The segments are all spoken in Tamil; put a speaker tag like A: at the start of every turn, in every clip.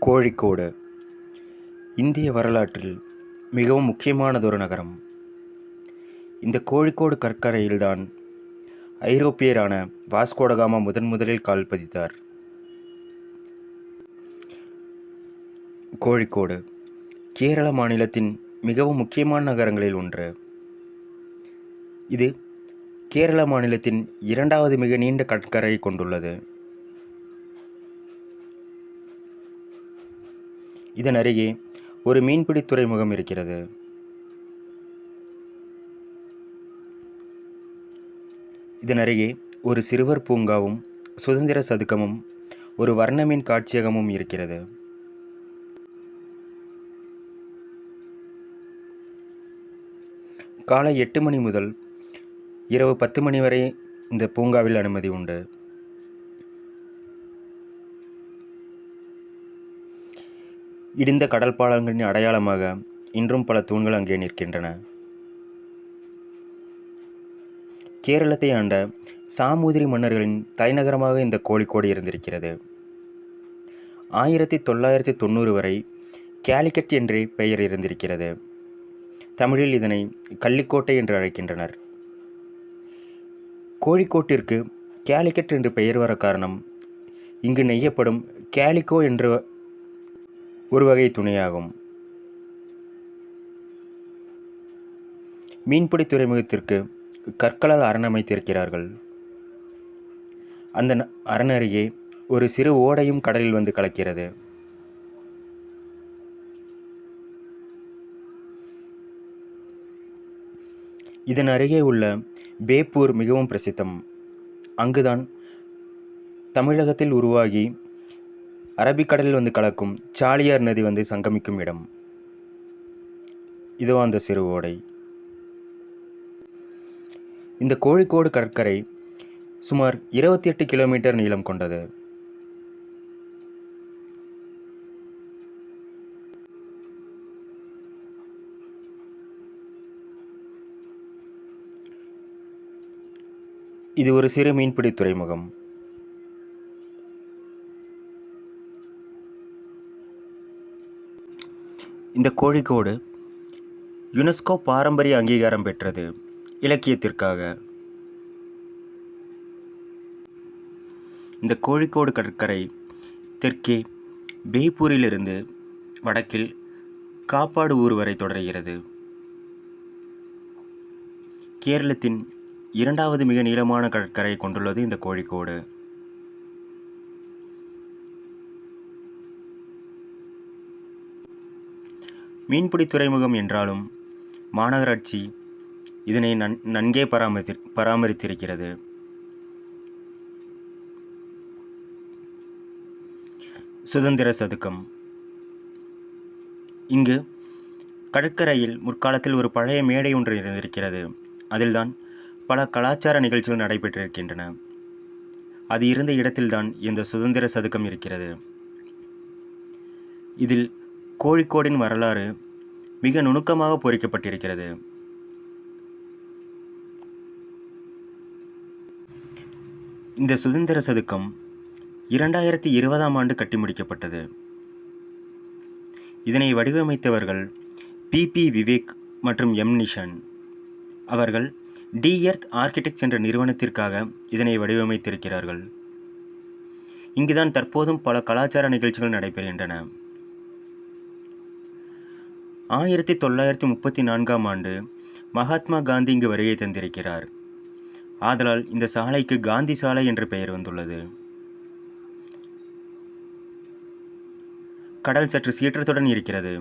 A: கோழிக்கோடு இந்திய வரலாற்றில் மிகவும் முக்கியமானதொரு நகரம். இந்த கோழிக்கோடு கடற்கரையில்தான் ஐரோப்பியரான வாஸ்கோடகாமா முதலில் கால் பதித்தார். கோழிக்கோடு கேரள மாநிலத்தின் மிகவும் முக்கியமான நகரங்களில் ஒன்று. இது கேரள மாநிலத்தின் இரண்டாவது மிக நீண்ட கடற்கரையை கொண்டுள்ளது. இதன் அருகே ஒரு மீன்பிடி துறைமுகம் இருக்கிறது. இதன் அருகே ஒரு சிறுவர் பூங்காவும் சுதந்திர சதுக்கமும் ஒரு வர்ணமீன் காட்சியகமும் இருக்கிறது. காலை 8 மணி முதல் இரவு 10 மணி வரை இந்த பூங்காவில் அனுமதி உண்டு. இடிந்த கடல் பாலங்களின் அடையாளமாக இன்றும் பல தூண்கள் அங்கே நிற்கின்றன. கேரளத்தை ஆண்ட சாமூதிரி மன்னர்களின் தலைநகரமாக இந்த கோழிக்கோடு இருந்திருக்கிறது. 1990 வரை கேலிக்கட் என்றே பெயர் இருந்திருக்கிறது. தமிழில் இதனை கள்ளிக்கோட்டை என்று அழைக்கின்றனர். கோழிக்கோட்டிற்கு கேலிக்கட் என்று பெயர் வர காரணம் இங்கு நெய்யப்படும் கேலிக்கோ என்ற ஒரு வகை துணியாகும். மீன்பிடி துறைமுகத்திற்கு கற்களால் அரண் அமைத்திருக்கிறார்கள். அந்த அரண் அருகே ஒரு சிறு ஓடையும் கடலில் வந்து கலக்கிறது. இதன் அருகே உள்ள பேப்பூர் மிகவும் பிரசித்தம். அங்குதான் தமிழகத்தில் உருவாகி அரபிக்கடலில் வந்து கலக்கும் சாலியார் நதி வந்து சங்கமிக்கும் இடம். இதோ அந்த சிறு ஓடை. இந்த கோழிக்கோடு கடற்கரை சுமார் 28 கிலோமீட்டர் நீளம் கொண்டது. இது ஒரு சிறு மீன்பிடி துறைமுகம். இந்த கோழிக்கோடு யுனெஸ்கோ பாரம்பரிய அங்கீகாரம் பெற்றது இலக்கியத்திற்காக. இந்த கோழிக்கோடு கடற்கரை தெற்கே பேப்பூரிலிருந்து வடக்கில் காப்பாடு ஊர் வரை தொடர்கிறது. கேரளத்தின் இரண்டாவது மிக நீளமான கடற்கரையை கொண்டுள்ளது இந்த கோழிக்கோடு. மீன்பிடி துறைமுகம் என்றாலும் மாநகராட்சி இதனை நன்கே பராமரித்திருக்கிறது. சுதந்திர சதுக்கம். இங்கு கடற்கரையில் முற்காலத்தில் ஒரு பழைய மேடை ஒன்று இருந்திருக்கிறது. அதில்தான் பல கலாச்சார நிகழ்ச்சிகள் நடைபெற்றிருக்கின்றன. அது இருந்த இடத்தில்தான் இந்த சுதந்திர சதுக்கம் இருக்கிறது. இதில் கோழிக்கோடின் வரலாறு மிக நுணுக்கமாக பொறிக்கப்பட்டிருக்கிறது. இந்த சுதந்திர சதுக்கம் 2020ஆம் ஆண்டு கட்டி முடிக்கப்பட்டது. இதனை வடிவமைத்தவர்கள் பி விவேக் மற்றும் நிஷன். அவர்கள் டி எர்த் ஆர்கிடெக்ட்ஸ் என்ற நிறுவனத்திற்காக இதனை வடிவமைத்திருக்கிறார்கள். இங்குதான் தற்போதும் பல கலாச்சார நிகழ்ச்சிகள் நடைபெறுகின்றன. 1934ஆம் ஆண்டு மகாத்மா காந்தி இங்கு வருகை தந்திருக்கிறார். ஆதலால் இந்த சாலைக்கு காந்தி சாலை என்று பெயர் வந்துள்ளது. கடல் சற்று சீற்றத்துடன் இருக்கிறது.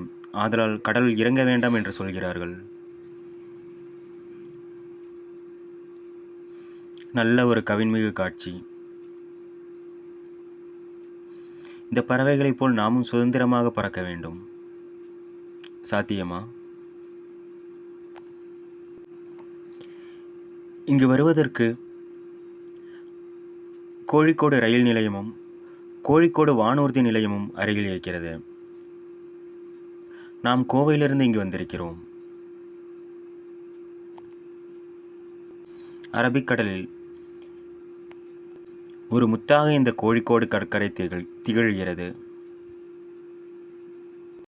A: ஆதலால் கடலில் இறங்க வேண்டாம் என்று சொல்கிறார்கள். நல்ல ஒரு கவின்மிகு காட்சி. இந்த பறவைகளைப் போல் நாமும் சுதந்திரமாக பறக்க வேண்டும். சாத்தியமா? இங்கு வருவதற்கு கோழிக்கோடு ரயில் நிலையமும் கோழிக்கோடு வானூர்தி நிலையமும் அருகில் இருக்கிறது. நாம் கோவையிலிருந்து இங்கு வந்திருக்கிறோம். அரபிக்கடலில் ஒரு முத்தாக இந்த கோழிக்கோடு கடற்கரை திகழ்கிறது.